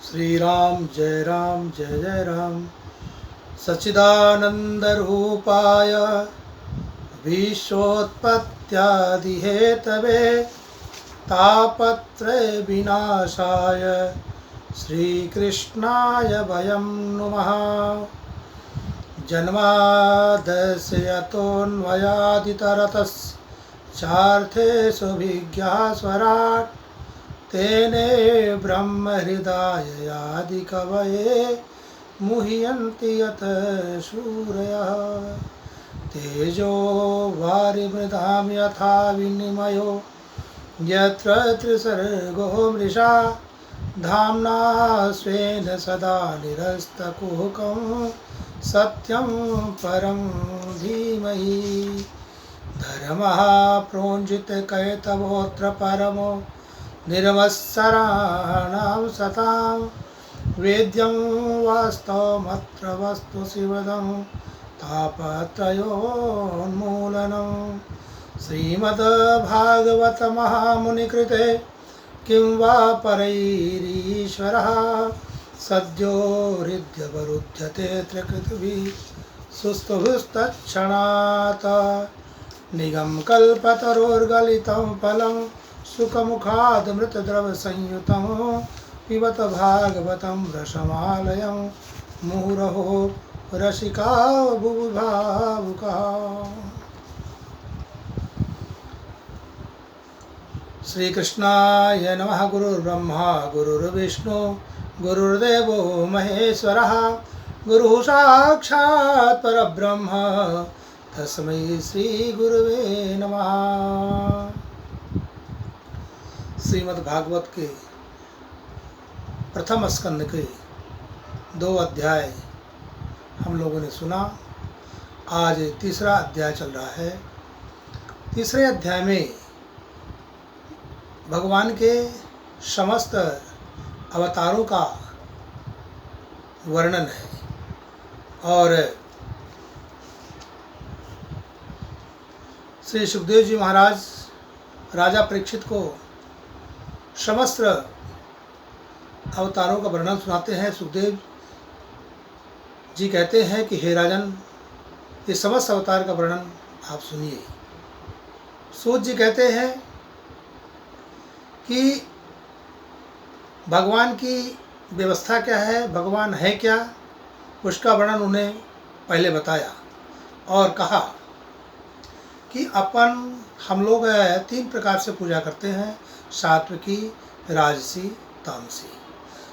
श्री राम जय जय राम। सच्चिदानंद रूपाय विश्वोत्पत्त्यादिहेतवे तापत्रय विनाशाय श्रीकृष्णाय वयं नुमः। जन्माद्यस्य यतोऽन्वयादितरतश्चार्थेषु तेने ब्रह्महृदाययादिकवये मुह्यन्ति यत् सूरयः। तेजो वारिमृधां यथा विनिमयो यत्र त्रिसर्गो मृषा धाम्ना स्वेन सदा निरस्तकुहकं सत्यं परं धीमहि। धर्मः प्रोञ्जितकैतवोऽत्र परमो निर्मत्सराणां सतां वेद्यं वास्तवमत्र वस्तु शिवदं तापत्रयोन्मूलनं। श्रीमद्भागवत महामुनिकृते किं वा परैरीश्वरः सद्यो हृद्यवरुध्यते त्रिकृतिभिः सुस्तुभुस्तत्क्षणात्। निगम कल्पतरोर्गलितं फलं सुखमुखादमृतद्रवसंयुतं पिबत भागवतं रसमालयं मुहुरहो रसिका बुभुभावुकाः। श्रीकृष्णाय नमः। गुरुर्ब्रह्मा गुरुर्विष्णु गुरुर्देवो महेश्वरः गुरुः साक्षात् परब्रह्म तस्मै श्री गुरुवे नमः। श्रीमद्भागवत के प्रथम स्कंद के 2 अध्याय हम लोगों ने सुना। आज तीसरा अध्याय चल रहा है। तीसरे अध्याय में भगवान के समस्त अवतारों का वर्णन है और श्री सुखदेव जी महाराज राजा परीक्षित को समस्त अवतारों का वर्णन सुनाते हैं। सुखदेव जी कहते हैं कि हे राजन, ये समस्त अवतार का वर्णन आप सुनिए। सूत जी कहते हैं कि भगवान की व्यवस्था क्या है, भगवान है क्या, उसका वर्णन उन्हें पहले बताया और कहा कि हम लोग 3 प्रकार से पूजा करते हैं, सात्विकी, राजसी, तामसी।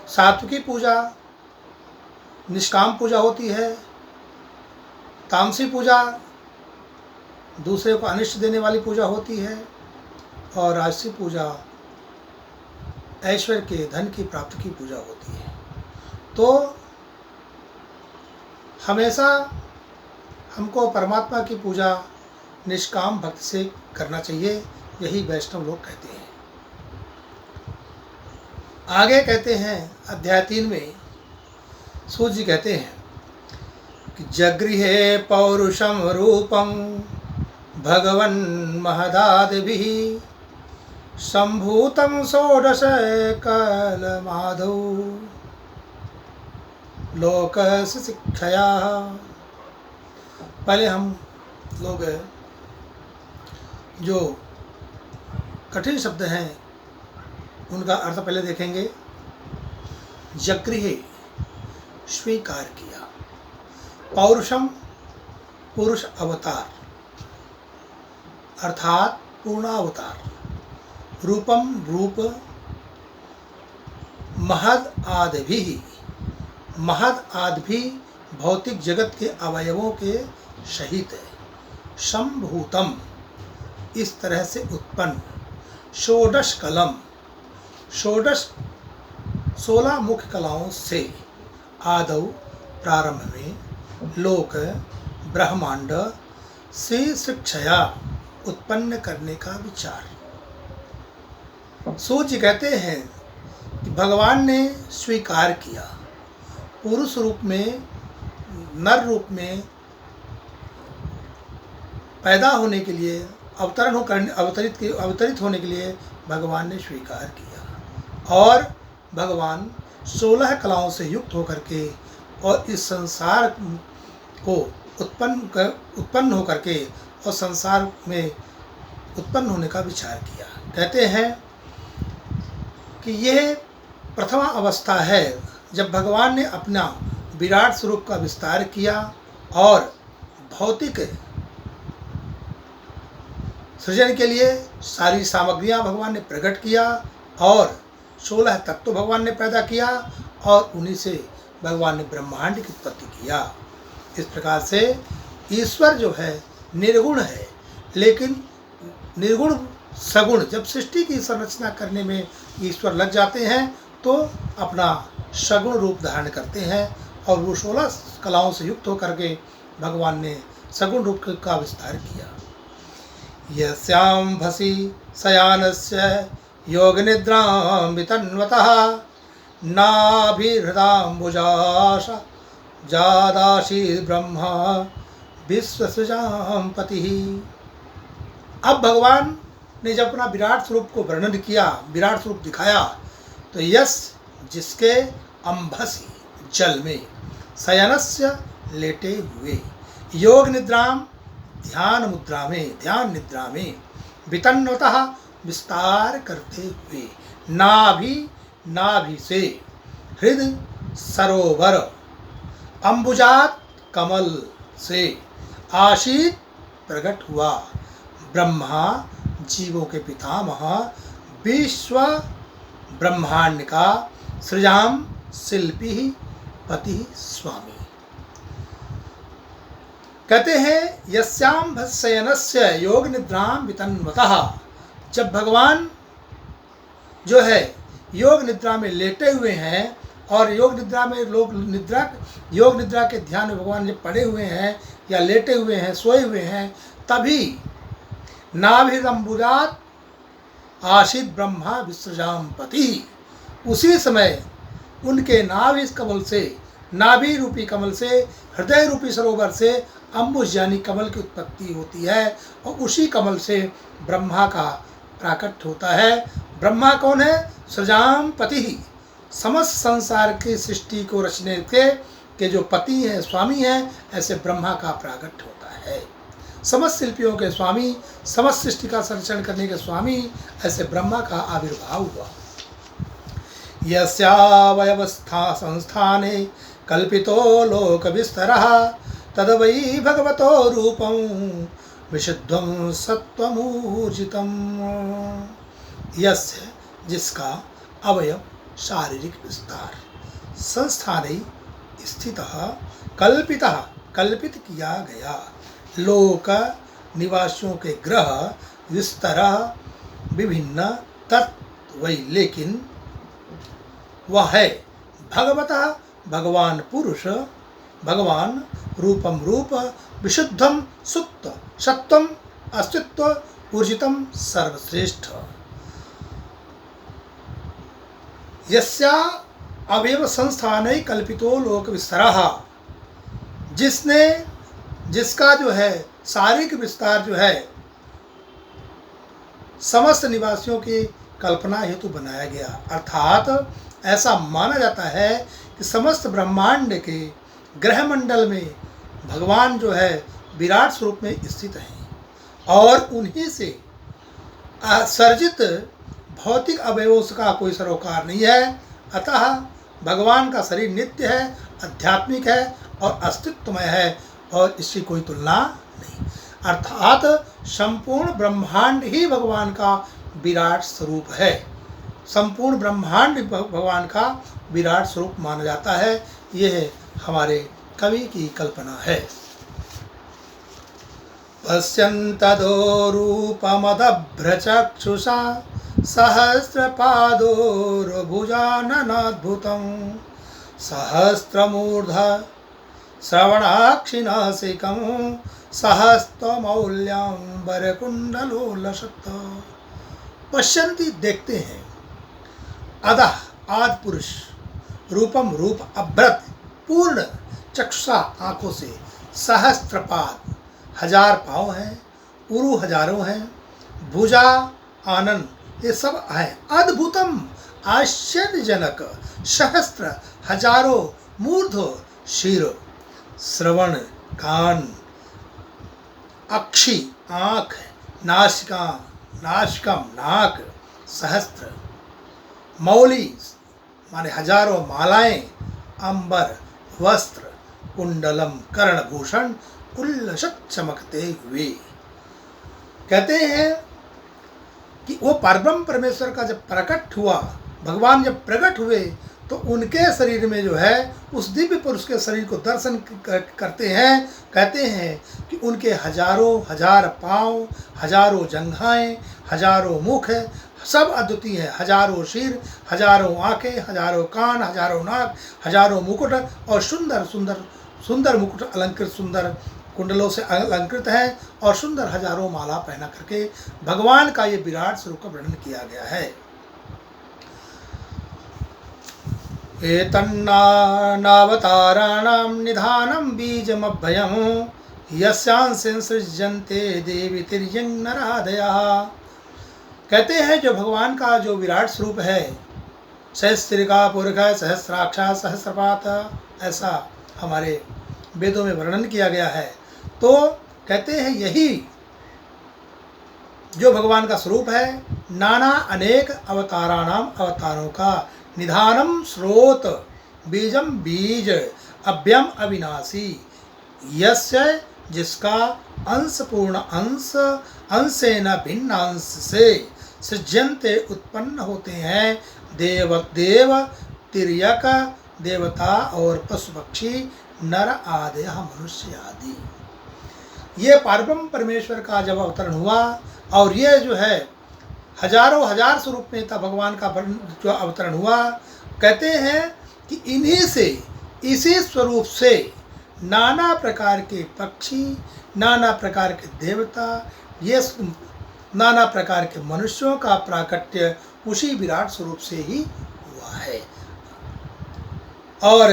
सात्विकी पूजा निष्काम पूजा होती है। तामसी पूजा दूसरे को अनिष्ट देने वाली पूजा होती है और राजसी पूजा ऐश्वर्य के, धन की प्राप्ति की पूजा होती है। तो हमेशा हमको परमात्मा की पूजा निष्काम भक्ति से करना चाहिए, यही वैष्णव लोग कहते हैं। आगे कहते हैं अध्याय 3 में सूत जी कहते हैं कि जगृहे पौरुषम रूपं भगवन् महदादिभिः सम्भूतं षोडश कलमादौ लोकस्य शिक्षया। पहले हम लोग जो कठिन शब्द हैं उनका अर्थ पहले देखेंगे। जगृहे स्वीकार किया, पौरुषम पुरुष अवतार अर्थात पूर्णावतार, रूपम रूप, महद आदि भी, महद आदि भी भौतिक जगत के अवयवों के सहित है। संभूतम इस तरह से उत्पन्न, षोडश कलम 16 मुख्य कलाओं से, आदौ प्रारंभ में, लोक ब्रह्मांड से शिक्षया उत्पन्न करने का विचार। सूत जी कहते हैं कि भगवान ने स्वीकार किया, पुरुष रूप में, नर रूप में पैदा होने के लिए, अवतरित होने के लिए भगवान ने स्वीकार किया और भगवान 16 कलाओं से युक्त होकर के और इस संसार को उत्पन्न होकर के और संसार में उत्पन्न होने का विचार किया। कहते हैं कि यह प्रथमा अवस्था है जब भगवान ने अपना विराट स्वरूप का विस्तार किया और भौतिक सृजन के लिए सारी सामग्रियां भगवान ने प्रकट किया और 16 तत्व भगवान ने पैदा किया और उन्हीं से भगवान ने ब्रह्मांड की उत्पत्ति किया। इस प्रकार से ईश्वर जो है निर्गुण है, लेकिन निर्गुण सगुण जब सृष्टि की संरचना करने में ईश्वर लग जाते हैं तो अपना सगुण रूप धारण करते हैं और वो 16 कलाओं से युक्त होकर के भगवान ने सगुण रूप का विस्तार किया। यस्यांभसि शयानस्य योग निद्रां वितन्वतः नाभिहृदाम्बुजाश जादासीत् ब्रह्मा विश्वसृजां पतिः। अब भगवान ने जब अपना विराट स्वरूप को वर्णन किया, विराट स्वरूप दिखाया, तो यस जिसके अंभसी जल में शयनस्य लेटे हुए योग निद्राम ध्यान मुद्रा में ध्यान निद्रा में वितन्वतः विस्तार करते हुए नाभि से हृद सरोवर अंबुजात कमल से आशीत प्रकट हुआ ब्रह्मा जीवों के पितामह विश्व ब्रह्मांड का सृजाम शिल्पी पति स्वामी। कहते हैं यस्याम भस्यनस्य योग निद्राम वितन्वतः, जब भगवान जो है योग निद्रा में लेटे हुए हैं और योग निद्रा में योग निद्रा के ध्यान में भगवान जब पड़े हुए हैं या लेटे हुए हैं, सोए हुए हैं, तभी नाभिरंबुजात आशित ब्रह्मा विसृजाम पति, उसी समय उनके नाभि कमल से, नाभि रूपी कमल से, हृदय रूपी सरोवर से अम्बुज यानी कमल की उत्पत्ति होती है और उसी कमल से ब्रह्मा का प्राकट्य होता है। ब्रह्मा कौन है? सृजाम पति, समस्त संसार की सृष्टि को रचने के जो पति हैं, स्वामी हैं, ऐसे ब्रह्मा का प्राकट्य होता है। समस्त शिल्पियों के स्वामी, समस्त सृष्टि का संरक्षण करने के स्वामी, ऐसे ब्रह्मा का आविर्भाव हुआ। यस्यावयवस्था संस्थाने कल्पितो लोक विस्तरः तद्वै भगवतो रूपं विशुद्धं सत्वमूर्जितम्। यस्य जिसका अवयव शारीरिक विस्तार संस्थाने स्थितः कल्पितः कल्पित किया गया लोक निवासियों के ग्रह विस्तरः विभिन्न तत्वै, लेकिन वह है भगवतः भगवान पुरुष, भगवान रूपम रूप, विशुद्धम सुप्त सत्वम अस्तित्व ऊर्जितम सर्वश्रेष्ठ। यस्या अवयव संस्थाने कल्पितो लोक विस्तरः, जिसका जो है शारीरिक विस्तार जो है समस्त निवासियों की कल्पना हेतु बनाया गया। अर्थात ऐसा माना जाता है कि समस्त ब्रह्मांड के ग्रह मंडल में भगवान जो है विराट स्वरूप में स्थित हैं और उन्हीं से सर्जित भौतिक अवयवों का कोई सरोकार नहीं है। अतः भगवान का शरीर नित्य है, आध्यात्मिक है और अस्तित्वमय है और इसकी कोई तुलना नहीं। अर्थात संपूर्ण ब्रह्मांड ही भगवान का विराट स्वरूप है। संपूर्ण ब्रह्मांड भगवान का विराट स्वरूप माना जाता है। यह हमारे कवि की कल्पना है। पश्यन्तदो रूपमदभ्रचक्षुषा सहस्रपादोर्भुजाननाद्भुतं सहस्रमूर्ध श्रवणाक्षिनासिकं सहस्त्रमौल्यांबरकुण्डलोलसत्। पश्यन्ति देखते हैं, अधः आदि पुरुष, रूपम रूप अभ्रत पूर्ण चक्षुषा आँखों से, सहस्त्रपाद 1000 पाँव हैं, उरु हजारों हैं, भुजा आनंद ये सब है, अद्भुतम आश्चर्यजनक सहस्त्र हजारों मूर्ध शीर, श्रवण कान, अक्षि आँख, नासिका नासिकम नाक, सहस्त्र मौली माने हजारों मालाएं, अंबर वस्त्र, कुंडलम कर्णभूषण उल्लसित चमकते हुए। कहते हैं कि वो परब्रह्म परमेश्वर का जब प्रकट हुआ, भगवान जब प्रकट हुए तो उनके शरीर में जो है उस दिव्य पुरुष के शरीर को दर्शन करते हैं। कहते हैं कि उनके हजारों हजार पाँव, हजारों जंघाएं, हजारों मुख, सब अद्वितीय है। हजारों सिर, हजारों आंखें, हजारों कान, हजारों नाक, हजारों मुकुट और सुंदर सुंदर सुंदर मुकुट अलंकृत, सुंदर कुंडलों से अलंकृत है और सुंदर हजारों माला पहना करके भगवान का ये विराट स्वरूप का वर्णन किया गया है। एतन्नावताराणां निधानं बीजमभयं यस्यांशं सृज्यन्ते देवी तिर्यं नरादयः। कहते हैं जो भगवान का जो विराट स्वरूप है, सहस्त्रिका पुरुष, सहस्राक्षा, सहस्रपात, ऐसा हमारे वेदों में वर्णन किया गया है। तो कहते हैं यही जो भगवान का स्वरूप है, नाना अनेक अवताराणाम, अवतारों का, निधानम स्रोत, बीजम बीज, अभ्यम अविनाशी, यस्य जिसका अंश पूर्ण अंश, अंशेन भिन्न अंश से सृज्यन्ते उत्पन्न होते हैं देव देव तिर्यक देवता और पशु पक्षी नर आदि मनुष्य आदि। ये पारब्रह्म परमेश्वर का जब अवतरण हुआ और ये जो है हजारों हजार स्वरूप में था भगवान का जो अवतरण हुआ, कहते हैं कि इन्हीं से, इसी स्वरूप से नाना प्रकार के पक्षी, नाना प्रकार के देवता, ये नाना प्रकार के मनुष्यों का प्राकट्य उसी विराट स्वरूप से ही हुआ है। और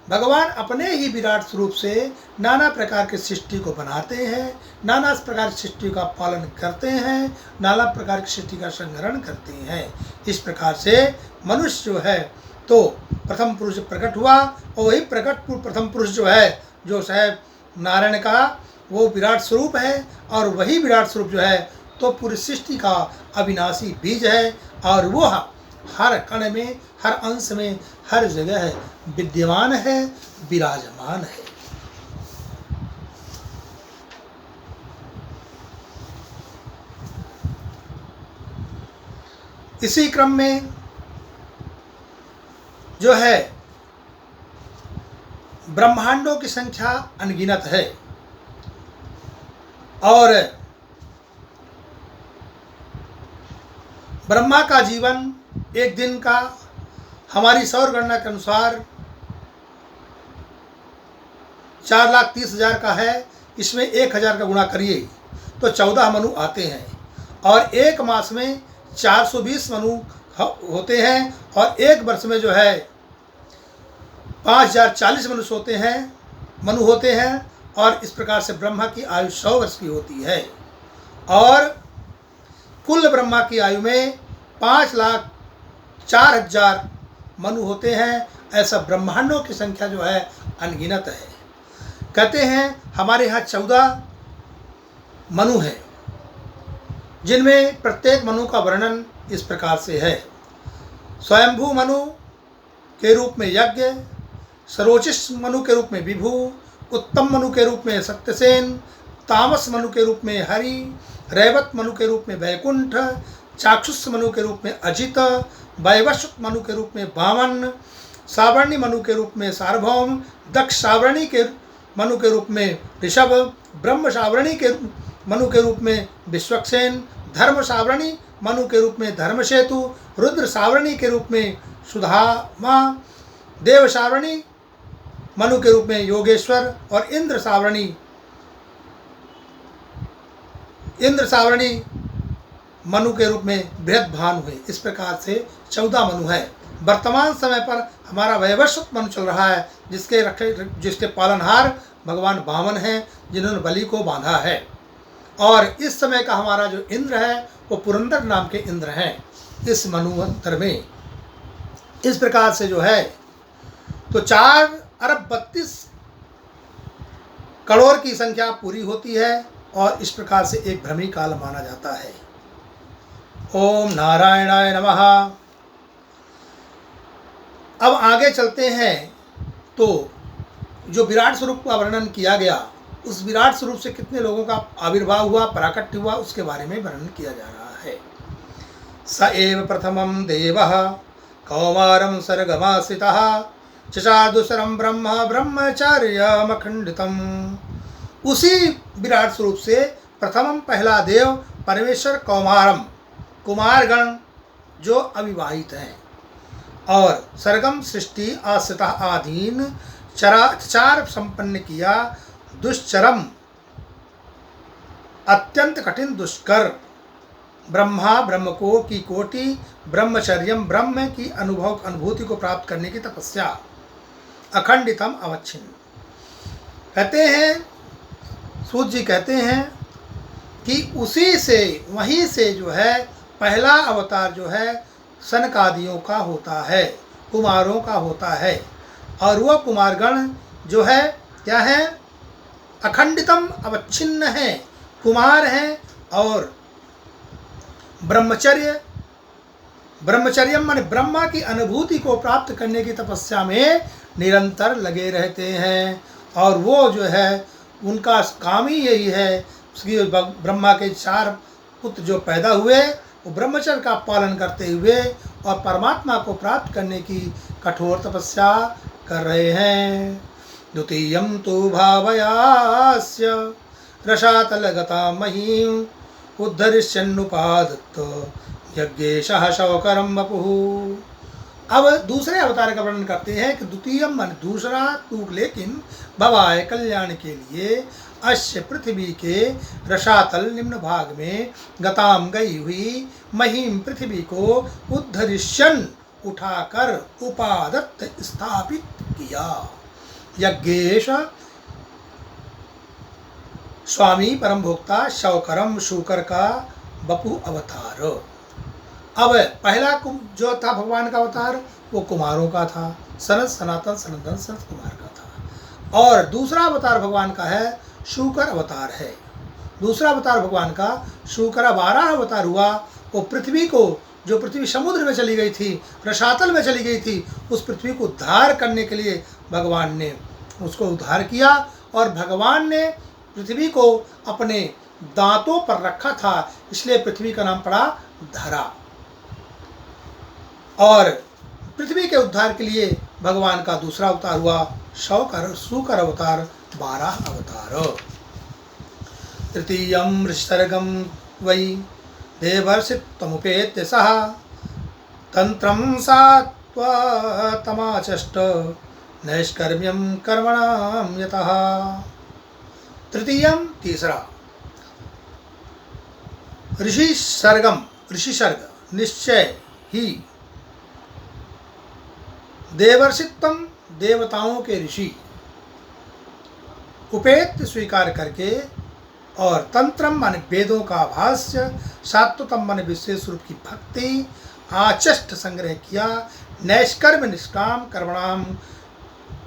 भगवान अपने ही विराट स्वरूप से नाना प्रकार के सृष्टि को बनाते हैं, नाना प्रकार की सृष्टि का पालन करते हैं, नाना प्रकार की सृष्टि का संग्रहण करते हैं। इस प्रकार से मनुष्य जो है तो प्रथम पुरुष प्रकट हुआ और वही प्रकट प्रथम पुरुष जो है, जो साहब नारायण का वो विराट स्वरूप है और वही विराट स्वरूप जो है तो पूरी सृष्टि का अविनाशी बीज है और वो हर कण में, हर अंश में, हर जगह विद्यमान है, विराजमान है। इसी क्रम में जो है ब्रह्मांडों की संख्या अनगिनत है और ब्रह्मा का जीवन एक दिन का हमारी सौर गणना के अनुसार 4,30,000 का है। इसमें 1,000 का गुणा करिए तो 14 मनु आते हैं और एक मास में 420 मनु होते हैं और एक वर्ष में जो है 5,040 मनुष्य होते हैं, मनु होते हैं और इस प्रकार से ब्रह्मा की आयु 100 वर्ष की होती है और कुल ब्रह्मा की आयु में 5,04,000 मनु होते हैं। ऐसा ब्रह्मांडों की संख्या जो है अनगिनत है। कहते हैं हमारे यहाँ 14 मनु हैं जिनमें प्रत्येक मनु का वर्णन इस प्रकार से है। स्वयंभू मनु के रूप में यज्ञ, सरोचिष मनु के रूप में विभु, उत्तम मनु के रूप में सत्यसेन, तामस मनु के रूप में हरि, रैवत मनु के रूप में वैकुंठ, चाक्षुष मनु के रूप में अजित, वैवस्वत मनु के रूप में वामन, सावर्णी मनु के रूप में सार्वभौम, दक्ष सावर्णी के मनु के रूप में ऋषभ, ब्रह्म सावर्णी के मनु के रूप में विश्वक्सेन, धर्म सावर्णी मनु के रूप में धर्मसेतु, रुद्र सावर्णी के रूप में सुधामा, देव सावर्णी मनु के रूप में योगेश्वर और इंद्र सावर्णी मनु के रूप में बृहद्भानु है। इस प्रकार से 14 मनु है। वर्तमान समय पर हमारा वैवस्वत मनु चल रहा है जिसके पालनहार भगवान वामन हैं, जिन्होंने बलि को बांधा है। और इस समय का हमारा जो इंद्र है वो पुरंदर नाम के इंद्र हैं इस मनुवंतर में। इस प्रकार से जो है तो 4 अरब 32 करोड़ की संख्या पूरी होती है और इस प्रकार से एक भ्रमरी काल माना जाता है। ओम नारायणाय नमः। अब आगे चलते हैं तो जो विराट स्वरूप का वर्णन किया गया, उस विराट स्वरूप से कितने लोगों का आविर्भाव हुआ, प्राकट्य हुआ, उसके बारे में वर्णन किया जा रहा है। स एव प्रथमं देवः कौमारं सर्गमाश्रितः चचादुसरं ब्रह्म ब्रह्मचर्यमखण्डितम्। उसी विराट स्वरूप से प्रथमम पहला देव परमेश्वर कौमारम कुमारगण जो अविवाहित हैं और सरगम सृष्टि आश्रिता आधीन चार संपन्न किया दुष्चरम अत्यंत कठिन दुष्कर ब्रह्मा ब्रह्म को की कोटि ब्रह्मचर्यम ब्रह्म की अनुभूति को प्राप्त करने की तपस्या अखंडितम अवच्छिन्न। कहते हैं सूत जी कहते हैं कि उसी से वहीं से जो है पहला अवतार जो है सनकादियों का होता है, कुमारों का होता है। और वह कुमारगण जो है क्या है, अखंडितम अवच्छिन्न है, कुमार हैं और ब्रह्मचर्यम माने ब्रह्मा की अनुभूति को प्राप्त करने की तपस्या में निरंतर लगे रहते हैं। और वो जो है उनका काम ही यही है कि ब्रह्मा के 4 पुत्र जो पैदा हुए वो ब्रह्मचर्य का पालन करते हुए और परमात्मा को प्राप्त करने की कठोर तपस्या कर रहे हैं। द्वितीयं तु भावयास्य रसातलगता महीम् उद्धरिष्यन्नुपादत्त यज्ञेशः शौकरं वपुः। अब दूसरे अवतार का वर्णन करते हैं कि द्वितीयम मन दूसरा तूक, लेकिन भवाय कल्याण के लिए अश्य पृथ्वी के रसातल निम्न भाग में गताम गई हुई महीम पृथ्वी को उद्धरिष्यन उठाकर उपादत्त स्थापित किया। यज्ञेश स्वामी परम भोक्ता शौकरम शूकर का बपु अवतार। अब पहला जो था भगवान का अवतार वो कुमारों का था, सनत सनातन सनंदन सनत कुमार का था। और दूसरा अवतार भगवान का है शूकर अवतार है। दूसरा अवतार भगवान का शूकर 12 अवतार हुआ। वो पृथ्वी को, जो पृथ्वी समुद्र में चली गई थी, रसातल में चली गई थी, उस पृथ्वी को उद्धार करने के लिए भगवान ने उसको उद्धार किया। और भगवान ने पृथ्वी को अपने दांतों पर रखा था, इसलिए पृथ्वी का नाम पड़ा धरा। और पृथ्वी के उद्धार के लिए भगवान का दूसरा अवतार हुआ शूकर अवतार, 12 अवतार। तृतीयं ऋषिसर्गं वै देवर्षित्वमुपेत्य सः तंत्रं सात्वतमाचष्ट नैष्कर्म्यं कर्मणां यतः। तृतीयं तीसरा ऋषिसर्ग निश्चय ही देवर्षित्वम देवताओं के ऋषि उपेत्य स्वीकार करके और तंत्रम माने वेदों का भाष्य सात्वतम माने विशेष रूप की भक्ति आचष्ट संग्रह किया नैष्कर्म निष्काम कर्मणाम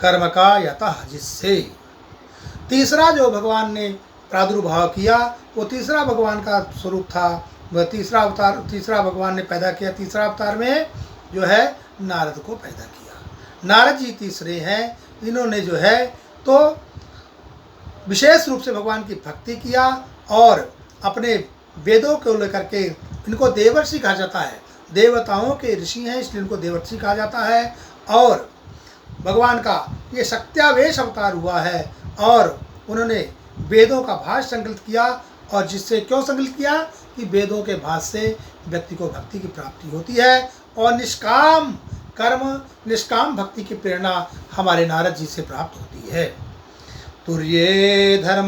कर्म का यतः जिससे। तीसरा जो भगवान ने प्रादुर्भाव किया वो तीसरा भगवान का स्वरूप था। वह तीसरा अवतार तीसरा भगवान ने पैदा किया। तीसरा अवतार में जो है नारद को पैदा किया। नारद जी तीसरे हैं। इन्होंने जो है तो विशेष रूप से भगवान की भक्ति किया और अपने वेदों को लेकर के इनको देवर्षि कहा जाता है। देवताओं के ऋषि हैं इसलिए इनको देवर्षि कहा जाता है। और भगवान का ये सत्यावेश अवतार हुआ है और उन्होंने वेदों का भाष्य संकलित किया। और जिससे क्यों संकलित किया कि वेदों के भाष्य से व्यक्ति को भक्ति की प्राप्ति होती है और निष्काम कर्म निष्काम भक्ति की प्रेरणा हमारे नारद जी से प्राप्त होती है। तुर्ये धर्म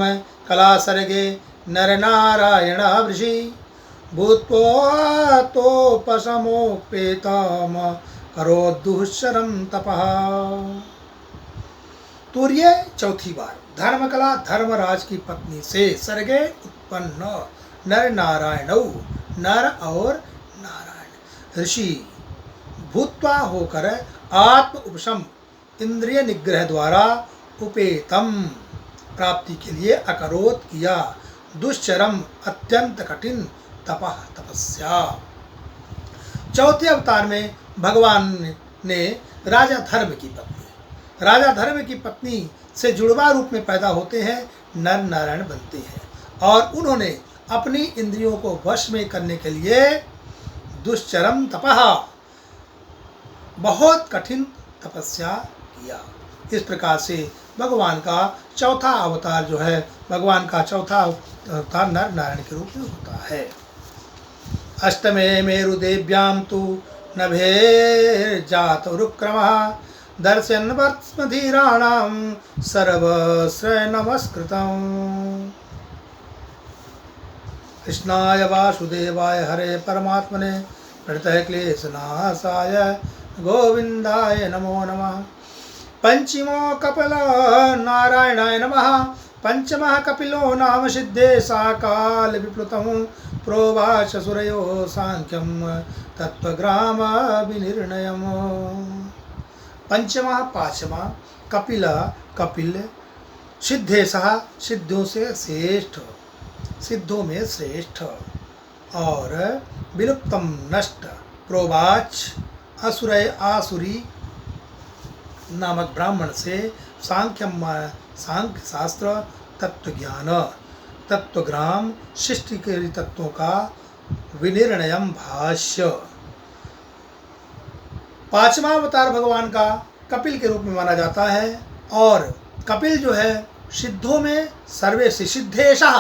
कला सर्गे नर नारायण ऋषि भूत्वोपसमोपेतम करो दुश्चरम तपः। तुर्ये चौथी बार धर्मकला धर्मराज की पत्नी से सर्गे उत्पन्न नर नारायण नर और नारायण ऋषि भूत्वा होकर आत्म उपशम इंद्रिय निग्रह द्वारा उपेतम प्राप्ति के लिए अकरोत किया दुश्चरम अत्यंत कठिन तपस्या। चौथे अवतार में भगवान ने राजा धर्म की पत्नी से जुड़वा रूप में पैदा होते हैं, नर नारायण बनते हैं और उन्होंने अपनी इंद्रियों को वश में करने के लिए दुश्चरम तपः बहुत कठिन तपस्या किया। इस प्रकार से भगवान का चौथा अवतार जो है, भगवान का चौथा अवतार नर नारायण के रूप में होता है। अष्टमे मेरुदेव्यां तु नभेर्जातरुक्रमः दर्शयन् वर्त्मधीराणां सर्वश्रय नमस्कृतम्। कृष्णाय वासुदेवाय हरे परमात्मने प्रणतः क्लेशनाशाय गोविंदाय नमो नमः। पंचमो कपिल नारायणाय नमः। पंचमः कपिलो नाम सिद्धे साकाल विप्लुतं प्रोवाच सुरयो सांख्यं तत्त्वग्राम विनिर्णयम्। पंचमः पांचवा कपिल सिद्धे सह सिद्धों से श्रेष्ठ, सिद्धों में श्रेष्ठ और विलुप्तम नष्ट प्रोवाच आसुरी नामक ब्राह्मण से सांख्य शास्त्र तत्व ज्ञान तत्वग्राम सृष्टि के तत्वों का विनिर्णयम भाष्य। पांचवा अवतार भगवान का कपिल के रूप में माना जाता है और कपिल जो है सिद्धों में सर्वेश सिद्धेशः,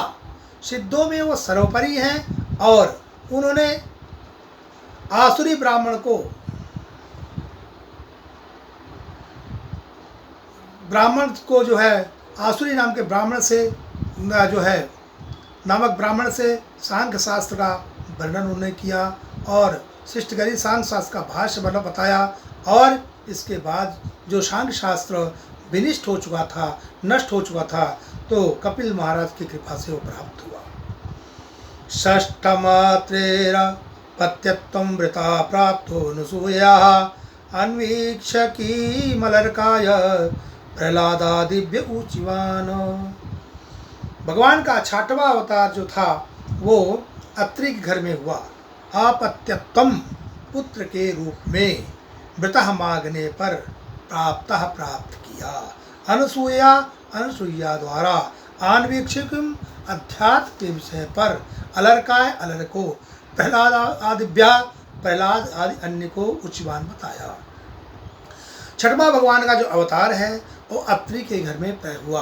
सिद्धों में वो सर्वोपरि हैं और उन्होंने आसुरी ब्राह्मण को जो है आसुरी नाम के ब्राह्मण से जो है नामक ब्राह्मण से सांख्य शास्त्र का वर्णन उन्होंने किया और सृष्टिकरी सांख्य शास्त्र का भाष्य बताया और इसके बाद जो सांख्य शास्त्र विनिष्ट हो चुका था, नष्ट हो चुका था, तो कपिल महाराज की कृपा से वो प्राप्त हुआ। षष्ठमात्रेर पत्यत्वं वृता प्राप्तो नुसूयाः अन्वीक्षकी मलर्काय प्रहलादा दिव्य ऊचिवान। भगवान का छठवां अवतार जो था वो अत्रि के घर में हुआ। अपत्यत्वम पुत्र के रूप में वृतः मांगने पर प्राप्त किया। अनुसूया द्वारा आन्वीक्षिक अध्यात्म के विषय पर अलर को प्रहलाद आदि अन्य को उच्चवान बताया। छठवां भगवान का जो अवतार है वो अत्रि के घर में हुआ।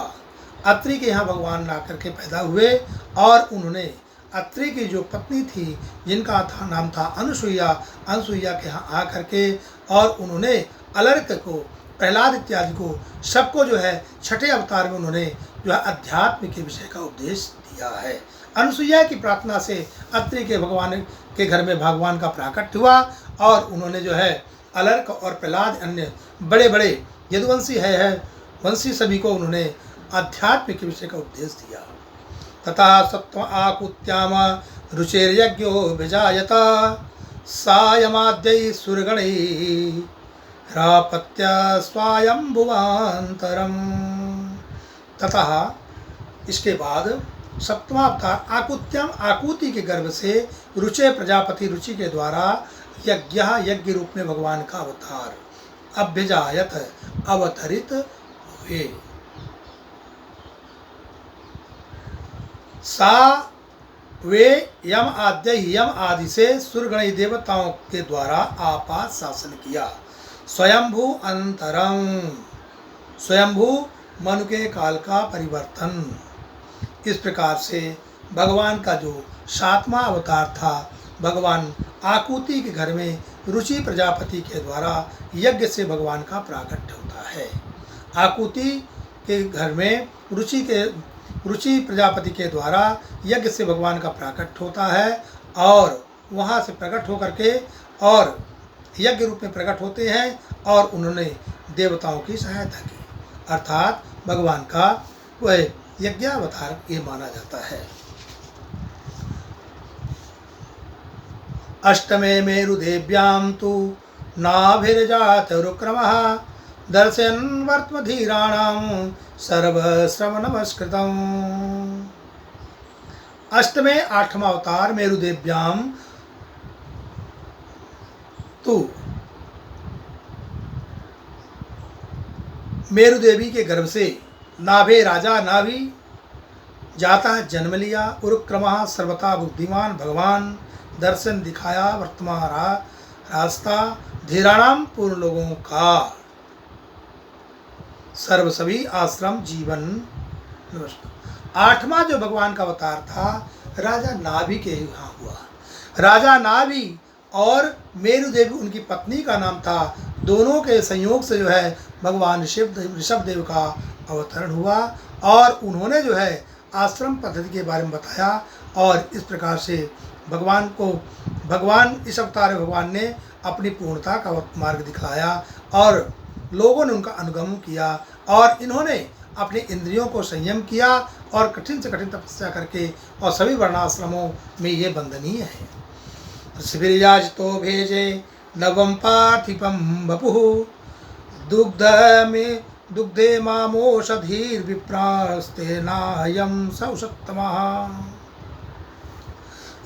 अत्रि के यहाँ भगवान ला करके पैदा हुए और उन्होंने अत्रि की जो पत्नी थी जिनका नाम था अनुसूया के यहाँ आ करके और उन्होंने अलर्क को प्रहलाद इत्यादि को सबको जो है छठे अवतार में उन्होंने जो है अध्यात्म के विषय का उपदेश दिया है। अनुसूया की प्रार्थना से अत्रि के भगवान के घर में भगवान का प्राकट्य हुआ और उन्होंने जो है अलर्क और प्रहलाद अन्य बड़े बड़े यदुवंशी वंशी सभी को उन्होंने आध्यात्म के विषय का उपदेश दिया। तथा सत्व आकुत्याम रुचेर्यज्ञो विजायत सायमाद्यै सुरगणैः रापत्य स्वायंभुवान्तरम। तथा इसके बाद सप्तवां अवतार आकुति के गर्भ से रुचे प्रजापति रुचि के द्वारा यज्ञ रूप में भगवान का अवतार अभ्यजायत अवतरित हुए। सा वे यम आदि से सुरगणी देवताओं के द्वारा आपात शासन किया। स्वयंभू अनंतरम, स्वयंभू मनु के काल का परिवर्तन। इस प्रकार से भगवान का जो सातवां अवतार था, भगवान आकुति के घर में रुचि प्रजापति के द्वारा यज्ञ से भगवान का प्राकट्य होता है। आकुति के घर में रुचि प्रजापति के द्वारा यज्ञ से भगवान का प्राकट्य होता है और वहाँ से प्रकट होकर के और यज्ञ रूप में प्रकट होते हैं और उन्होंने देवताओं की सहायता की, अर्थात भगवान का वह यज्ञावतार ये माना जाता है। अष्टमे मेरुदेव्यां तु नाभिर्जातरुक्रमः दर्शयन् वर्त्मधीराणां सर्वश्रम नमस्कृतम्। अष्टमे आठवां अवतार मेरुदेव्यां तू मेरुदेवी के गर्भ से नाभे राजा नाभि जाता जन्म लिया। उरुक्रमः सर्वथा बुद्धिमान भगवान दर्शन दिखाया वर्तमान रास्ता धीराणाम पूर्ण लोगों का सर्व सभी आश्रम जीवन। आठवां जो भगवान का अवतार था राजा नाभि के यहाँ हुआ। राजा नाभि और मेरु देवी उनकी पत्नी का नाम था। दोनों के संयोग से जो है भगवान ऋषभ देव का अवतरण हुआ और उन्होंने जो है आश्रम पद्धति के बारे में बताया और इस प्रकार से भगवान इस अवतार में भगवान ने अपनी पूर्णता का मार्ग दिखलाया और लोगों ने उनका अनुगमन किया और इन्होंने अपने इंद्रियों को संयम किया और कठिन से कठिन तपस्या करके और सभी वर्णाश्रमों में ये वंदनीय है। शिविर्याजितो भेजे नवम पार्थिपम वपुः दुग्धे मामोषधीर्विप्रास्तेनायं सौषत्तमः।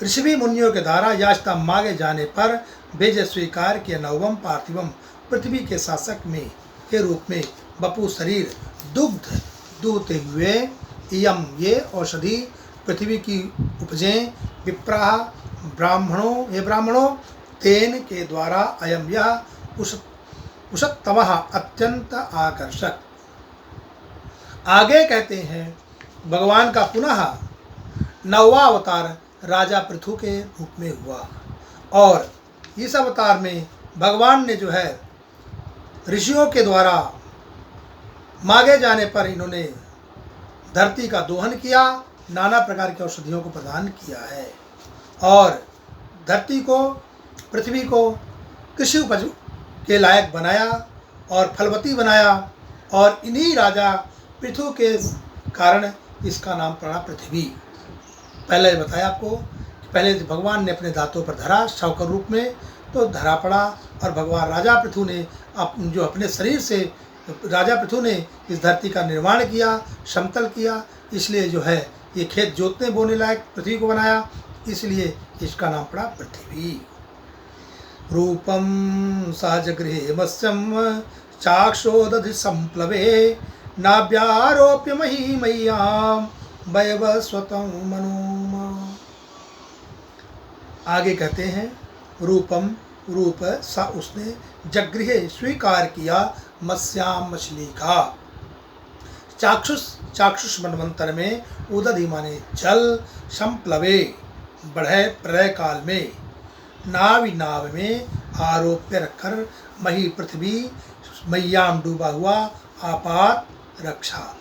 ऋषि मुनियों के द्वारा याचना मांगे जाने पर भेजे स्वीकार किया नवम पार्थिवम पृथ्वी के शासक में के रूप में बपु शरीर दुग्ध दूहते हुए इयम ये औषधि पृथ्वी की उपजें विप्राह ब्राह्मणों तेन के द्वारा अयम यह उषत्तमः अत्यंत आकर्षक। आगे कहते हैं भगवान का पुनः नौवा अवतार राजा पृथु के रूप में हुआ और इस अवतार में भगवान ने जो है ऋषियों के द्वारा मांगे जाने पर इन्होंने धरती का दोहन किया, नाना प्रकार की औषधियों को प्रदान किया है और धरती को पृथ्वी को कृषि उपज के लायक बनाया और फलवती बनाया और इन्हीं राजा पृथु के कारण इसका नाम पड़ा पृथ्वी। पहले बताया आपको कि पहले भगवान ने अपने दांतों पर धरा शवकर रूप में तो धरा पड़ा और भगवान राजा पृथु ने जो अपने शरीर से राजा पृथु ने इस धरती का निर्माण किया, समतल किया, इसलिए जो है ये खेत जोतने बोने लायक पृथ्वी को बनाया, इसलिए इसका नाम पड़ा पृथ्वी। रूपम साजगृहे मत्स्यम चाक्षोदधि संप्लवे नाभ्यारोप्य महीमय्याम वैवस्वतं मनोमा। आगे कहते हैं रूपम रूप सा उसने जगृहे स्वीकार किया मत्स्याम मछली का। चाक्षुष मनवंतर में उदधि माने जल संप्लवे बढ़े प्रलय काल में नाव में आरोप्य रखकर मही पृथ्वी मैयाम डूबा हुआ आपात रक्षा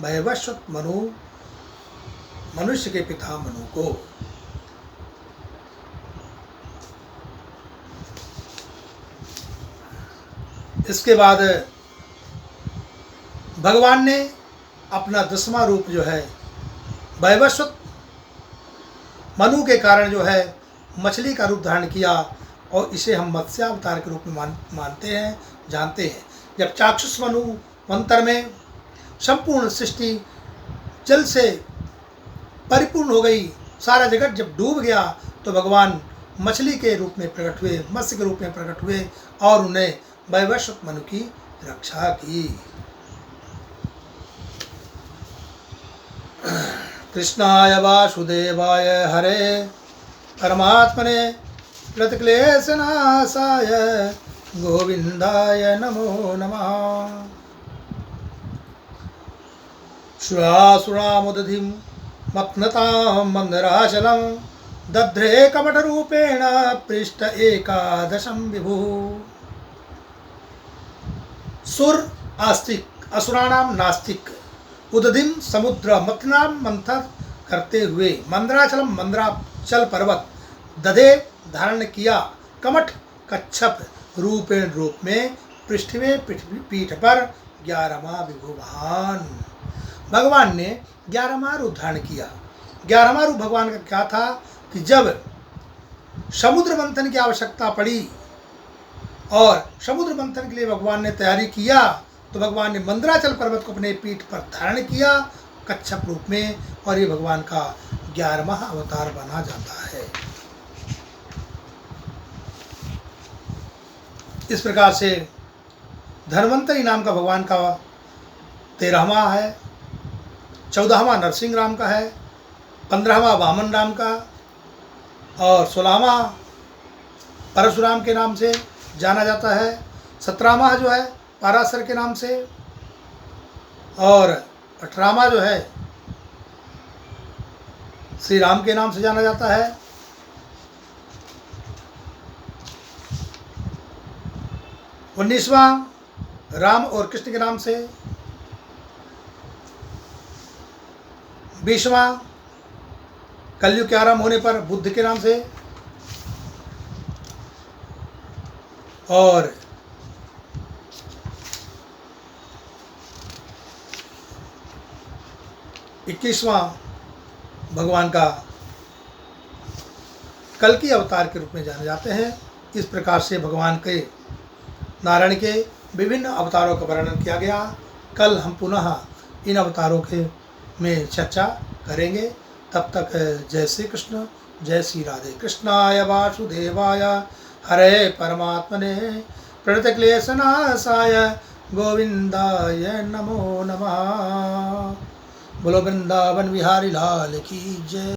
वैवस्वत मनु मनुष्य के पिता मनु को। इसके बाद भगवान ने अपना 10वां रूप जो है वैवस्वत मनु के कारण जो है मछली का रूप धारण किया और इसे हम मत्स्यावतार के रूप में मानते हैं, जानते हैं। जब चाक्षुष मनु मंत्र में संपूर्ण सृष्टि जल से परिपूर्ण हो गई, सारा जगत जब डूब गया तो भगवान मछली के रूप में प्रकट हुए, मत्स्य के रूप में प्रकट हुए और उन्हें वैवस्वत मनु की रक्षा की। कृष्णाय वासुदेवाय हरे परमात्मने कृतक्लेशनाशाय गोविंदाय नमो नमः। श्वासुरामुदधिं मथ्नतां मंदराचलं दध्रे कपटरूपेण पृष्ठ एकादशं विभुः। सुर आस्तिक असुराणाम नास्तिक उदधिम समुद्र मथनाम मंथन करते हुए मंदराचलम मंदराचल पर्वत दधे धारण किया कमठ कच्छप रूपेण रूप में पृष्ठवे पीठ पर 11वां विभुवान। भगवान ने 11वां रूप धारण किया। 11वां रूप भगवान का क्या था कि जब समुद्र मंथन की आवश्यकता पड़ी और समुद्र मंथन के लिए भगवान ने तैयारी किया तो भगवान ने मंदराचल पर्वत को अपने पीठ पर धारण किया कच्छप रूप में, और ये भगवान का 11वां अवतार बना जाता है। इस प्रकार से धन्वंतरी नाम का भगवान का 13वां है, 14वां नरसिंह राम का है, 15वां वामन राम का, और 16वां परशुराम के नाम से जाना जाता है, 17वां जो है पाराशर के नाम से, और 18वां जो है श्री राम के नाम से जाना जाता है। 19वां राम और कृष्ण के नाम से, 20वां कलयुग के आरंभ होने पर बुद्ध के नाम से, और 21वां भगवान का कल्कि अवतार के रूप में जाने जाते हैं। इस प्रकार से भगवान के नारायण के विभिन्न अवतारों का वर्णन किया गया। कल हम पुनः इन अवतारों के में चर्चा करेंगे। तब तक जय श्री कृष्ण, जय श्री राधे। कृष्णाय वासुदेवाय हरे परमात्मने प्रणतक्लेशनाशाय गोविंदाय नमो नमः। बोलो वृंदावन बिहारी लाल की जय।